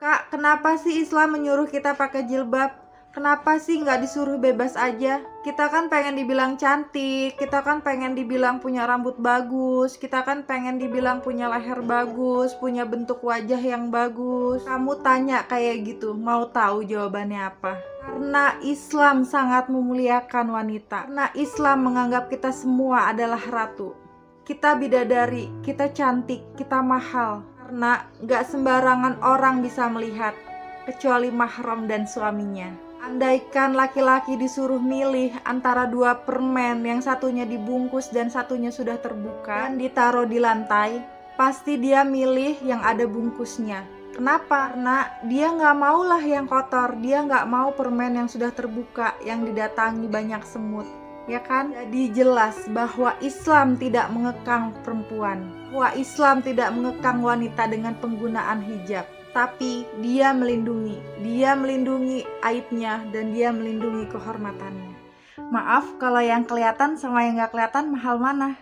Kak, kenapa sih Islam menyuruh kita pakai jilbab? Kenapa sih nggak disuruh bebas aja? Kita kan pengen dibilang cantik, kita kan pengen dibilang punya rambut bagus, kita kan pengen dibilang punya leher bagus, punya bentuk wajah yang bagus. Kamu tanya kayak gitu, mau tahu jawabannya apa? Karena Islam sangat memuliakan wanita. Karena Islam menganggap kita semua adalah ratu. Kita bidadari, kita cantik, kita mahal. Karena gak sembarangan orang bisa melihat, kecuali mahram dan suaminya. Andaikan laki-laki disuruh milih antara dua permen, yang satunya dibungkus dan satunya sudah terbuka dan ditaruh di lantai, pasti dia milih yang ada bungkusnya. Kenapa? Karena dia gak maulah yang kotor, dia gak mau permen yang sudah terbuka, yang didatangi banyak semut. Ya kan? Jadi jelas bahwa Islam tidak mengekang perempuan, bahwa Islam tidak mengekang wanita dengan penggunaan hijab, tapi dia melindungi aibnya dan dia melindungi kehormatannya. Maaf kalau yang kelihatan sama yang gak kelihatan mahal mana?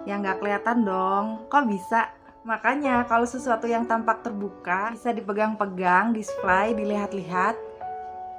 Yang gak kelihatan dong, kok bisa? Makanya kalau sesuatu yang tampak terbuka bisa dipegang-pegang, display, dilihat-lihat,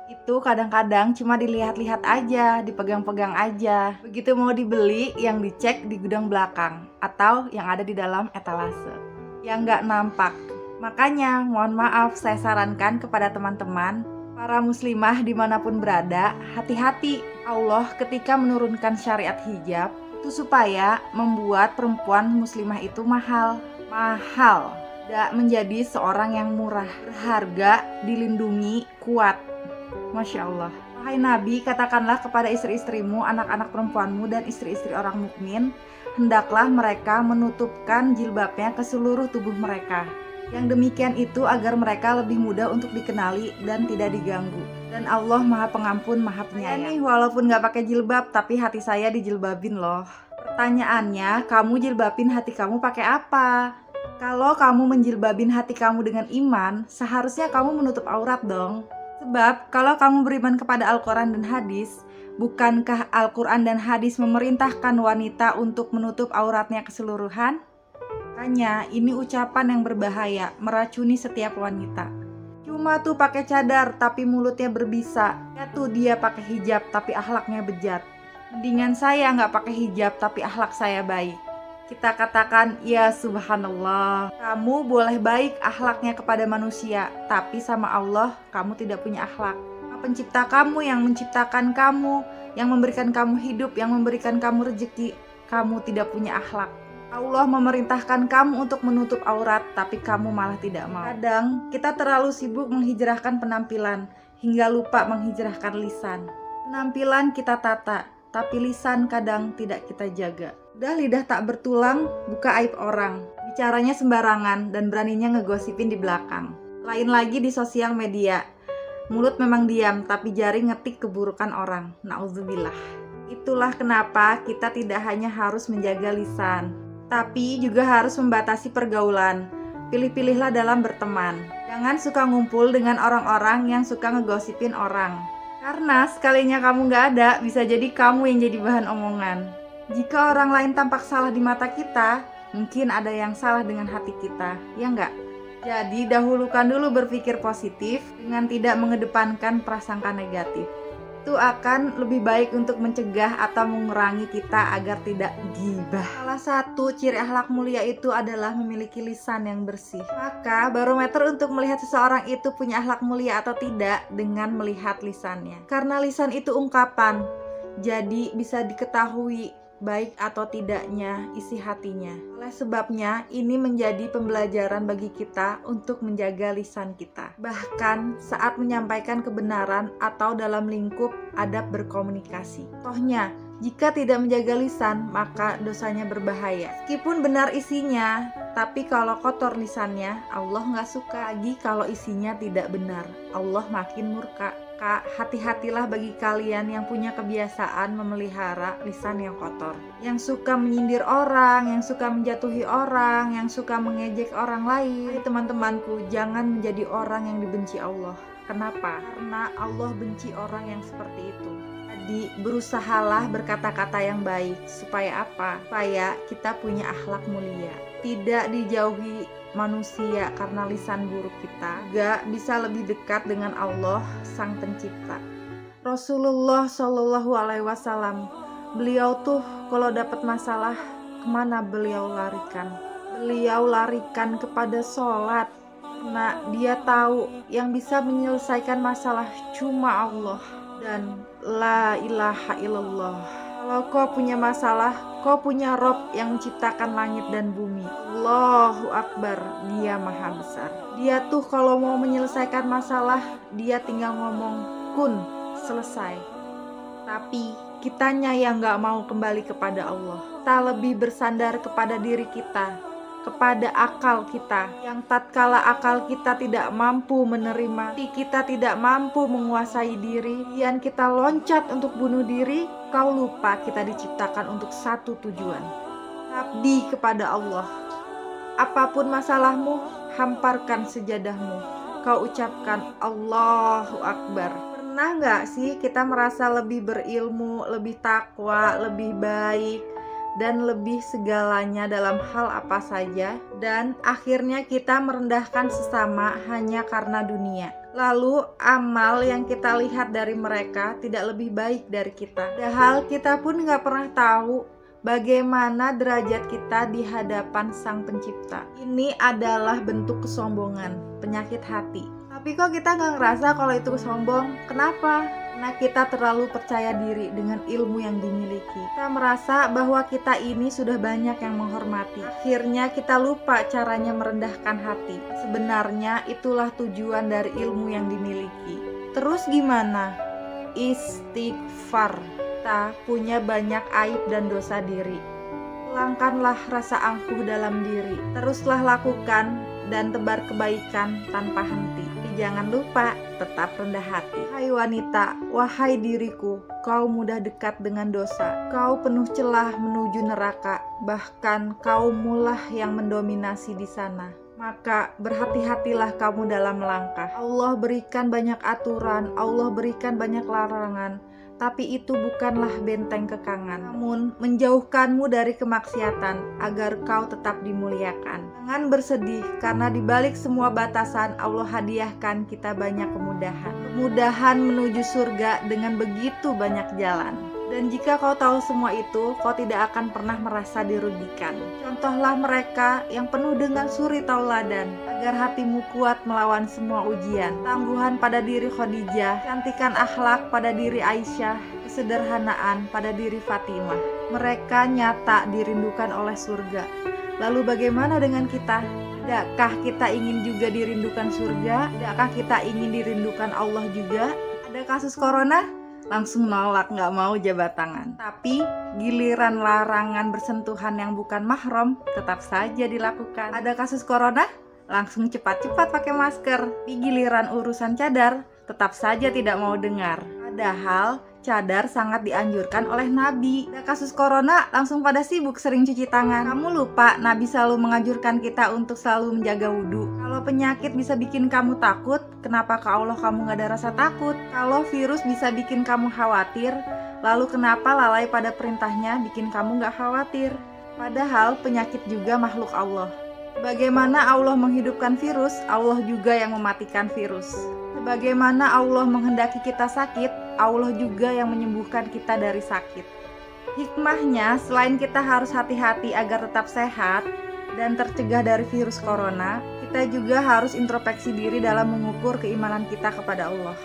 itu kadang-kadang cuma dilihat-lihat aja, dipegang-pegang aja. Begitu mau dibeli, yang dicek di gudang belakang atau yang ada di dalam etalase, yang nggak nampak. Makanya mohon maaf, saya sarankan kepada teman-teman para muslimah dimanapun berada, hati-hati. Allah ketika menurunkan syariat hijab itu supaya membuat perempuan muslimah itu mahal, tidak menjadi seorang yang murah, berharga, dilindungi, kuat. Masya Allah. Wahai Nabi, katakanlah kepada istri-istrimu, anak-anak perempuanmu, dan istri-istri orang mukmin, hendaklah mereka menutupkan jilbabnya ke seluruh tubuh mereka. Yang demikian itu agar mereka lebih mudah untuk dikenali dan tidak diganggu. Dan Allah Maha Pengampun, Maha Penyayang. Nih, walaupun gak pakai jilbab, tapi hati saya dijilbabin loh. Pertanyaannya, kamu jilbabin hati kamu pakai apa? Kalau kamu menjilbabin hati kamu dengan iman, seharusnya kamu menutup aurat dong. Sebab kalau kamu beriman kepada Al-Quran dan hadis, bukankah Al-Quran dan hadis memerintahkan wanita untuk menutup auratnya keseluruhan? Makanya ini ucapan yang berbahaya, meracuni setiap wanita. Cuma tuh pakai cadar tapi mulutnya berbisa. Ya tuh dia pakai hijab tapi akhlaknya bejat. Mendingan saya nggak pakai hijab tapi akhlak saya baik. Kita katakan, ya subhanallah, kamu boleh baik akhlaknya kepada manusia, tapi sama Allah kamu tidak punya akhlak. Pencipta kamu yang menciptakan kamu, yang memberikan kamu hidup, yang memberikan kamu rezeki, kamu tidak punya akhlak. Allah memerintahkan kamu untuk menutup aurat, tapi kamu malah tidak mau. Kadang kita terlalu sibuk menghijrahkan penampilan, hingga lupa menghijrahkan lisan. Penampilan kita tata, tapi lisan kadang tidak kita jaga. Udah lidah tak bertulang, buka aib orang. Bicaranya sembarangan dan beraninya ngegosipin di belakang. Lain lagi di sosial media. Mulut memang diam, tapi jari ngetik keburukan orang. Na'udzubillah. Itulah kenapa kita tidak hanya harus menjaga lisan, tapi juga harus membatasi pergaulan. Pilih-pilihlah dalam berteman. Jangan suka ngumpul dengan orang-orang yang suka ngegosipin orang. Karena sekalinya kamu gak ada, bisa jadi kamu yang jadi bahan omongan. Jika orang lain tampak salah di mata kita, mungkin ada yang salah dengan hati kita, ya enggak? Jadi dahulukan dulu berpikir positif dengan tidak mengedepankan prasangka negatif. Itu akan lebih baik untuk mencegah atau mengurangi kita agar tidak ghibah. Salah satu ciri akhlak mulia itu adalah memiliki lisan yang bersih. Maka barometer untuk melihat seseorang itu punya akhlak mulia atau tidak dengan melihat lisannya. Karena lisan itu ungkapan, jadi bisa diketahui baik atau tidaknya isi hatinya. Oleh sebabnya, ini menjadi pembelajaran bagi kita untuk menjaga lisan kita. Bahkan saat menyampaikan kebenaran atau dalam lingkup adab berkomunikasi. Tohnya, jika tidak menjaga lisan, maka dosanya berbahaya. Meskipun benar isinya, tapi kalau kotor lisannya, Allah nggak suka. Lagi kalau isinya tidak benar, Allah makin murka. Hati-hatilah bagi kalian yang punya kebiasaan memelihara lisan yang kotor, yang suka menyindir orang, yang suka menjatuhi orang, yang suka mengejek orang lain. Teman-temanku, jangan menjadi orang yang dibenci Allah. Kenapa? Karena Allah benci orang yang seperti itu. Jadi berusahalah berkata-kata yang baik. Supaya apa? Supaya kita punya akhlak mulia. Tidak dijauhi manusia karena lisan buruk kita, gak bisa lebih dekat dengan Allah Sang Pencipta. Rasulullah Shallallahu Alaihi Wasallam, beliau tuh kalau dapat masalah kemana beliau larikan? Beliau larikan kepada sholat. Nah, dia tahu yang bisa menyelesaikan masalah cuma Allah dan la ilaha illallah. Kalau kau punya masalah, kau punya Rob yang menciptakan langit dan bumi. Allahu Akbar, dia maha besar. Dia tuh kalau mau menyelesaikan masalah, dia tinggal ngomong kun, selesai. Tapi kitanya yang gak mau kembali kepada Allah. Kita lebih bersandar kepada diri kita, kepada akal kita, yang tatkala akal kita tidak mampu menerima, kita tidak mampu menguasai diri, yang kita loncat untuk bunuh diri, kau lupa kita diciptakan untuk satu tujuan, abdi kepada Allah. Apapun masalahmu, hamparkan sejadahmu, kau ucapkan Allahu Akbar. Pernah gak sih kita merasa lebih berilmu, lebih takwa, lebih baik, dan lebih segalanya dalam hal apa saja, dan akhirnya kita merendahkan sesama hanya karena dunia? Lalu amal yang kita lihat dari mereka tidak lebih baik dari kita, padahal kita pun gak pernah tahu bagaimana derajat kita di hadapan Sang Pencipta. Ini adalah bentuk kesombongan, penyakit hati. Tapi kok kita gak ngerasa kalau itu sombong? Kenapa? Karena kita terlalu percaya diri dengan ilmu yang dimiliki. Kita merasa bahwa kita ini sudah banyak yang menghormati. Akhirnya kita lupa caranya merendahkan hati. Sebenarnya itulah tujuan dari ilmu yang dimiliki. Terus gimana? Istighfar. Kita punya banyak aib dan dosa diri. Hilangkanlah rasa angkuh dalam diri. Teruslah lakukan dan tebar kebaikan tanpa henti. Jangan lupa tetap rendah hati. Hai wanita, wahai diriku, kau mudah dekat dengan dosa. Kau penuh celah menuju neraka, bahkan kaumulah yang mendominasi di sana. Maka berhati-hatilah kamu dalam melangkah. Allah berikan banyak aturan, Allah berikan banyak larangan, tapi itu bukanlah benteng kekangan, namun menjauhkanmu dari kemaksiatan agar kau tetap dimuliakan. Jangan bersedih, karena di balik semua batasan Allah hadiahkan kita banyak kemudahan. Kemudahan menuju surga dengan begitu banyak jalan. Dan jika kau tahu semua itu, kau tidak akan pernah merasa dirugikan. Contohlah mereka yang penuh dengan suri tauladan, agar hatimu kuat melawan semua ujian. Tangguhan pada diri Khadijah, cantikan akhlak pada diri Aisyah, kesederhanaan pada diri Fatimah. Mereka nyata dirindukan oleh surga. Lalu bagaimana dengan kita? Tidakkah kita ingin juga dirindukan surga? Tidakkah kita ingin dirindukan Allah juga? Ada kasus corona? Langsung nolak, gak mau jabat tangan. Tapi giliran larangan bersentuhan yang bukan mahram tetap saja dilakukan. Ada kasus corona? Langsung cepat-cepat pakai masker. Tapi giliran urusan cadar tetap saja tidak mau dengar. Padahal cadar sangat dianjurkan oleh Nabi. Ada kasus corona, langsung pada sibuk sering cuci tangan. Kamu lupa Nabi selalu menganjurkan kita untuk selalu menjaga wudhu. Kalau penyakit bisa bikin kamu takut, kenapa ke Allah kamu gak ada rasa takut? Kalau virus bisa bikin kamu khawatir, lalu kenapa lalai pada perintahnya bikin kamu gak khawatir? Padahal penyakit juga makhluk Allah. Bagaimana Allah menghidupkan virus, Allah juga yang mematikan virus. Bagaimana Allah menghendaki kita sakit, Allah juga yang menyembuhkan kita dari sakit. Hikmahnya, selain kita harus hati-hati agar tetap sehat dan tercegah dari virus corona, kita juga harus introspeksi diri dalam mengukur keimanan kita kepada Allah.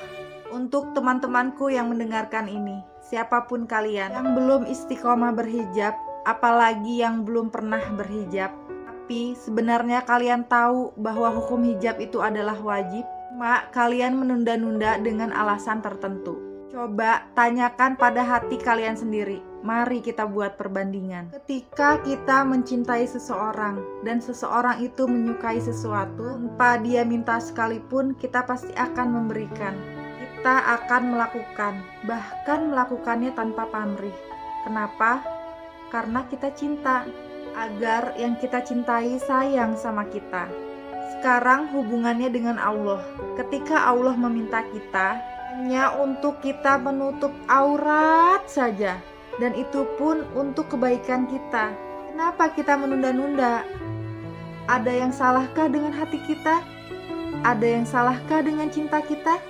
Untuk teman-temanku yang mendengarkan ini, siapapun kalian yang belum istiqomah berhijab, apalagi yang belum pernah berhijab, tapi sebenarnya kalian tahu bahwa hukum hijab itu adalah wajib, mak kalian menunda-nunda dengan alasan tertentu. Coba tanyakan pada hati kalian sendiri. Mari kita buat perbandingan. Ketika kita mencintai seseorang dan seseorang itu menyukai sesuatu, tanpa dia minta sekalipun, kita pasti akan memberikan. Kita akan melakukan, bahkan melakukannya tanpa pamrih. Kenapa? Karena kita cinta, agar yang kita cintai sayang sama kita. Sekarang hubungannya dengan Allah. Ketika Allah meminta kita hanya untuk kita menutup aurat saja, dan itu pun untuk kebaikan kita. Kenapa kita menunda-nunda? Ada yang salahkah dengan hati kita? Ada yang salahkah dengan cinta kita?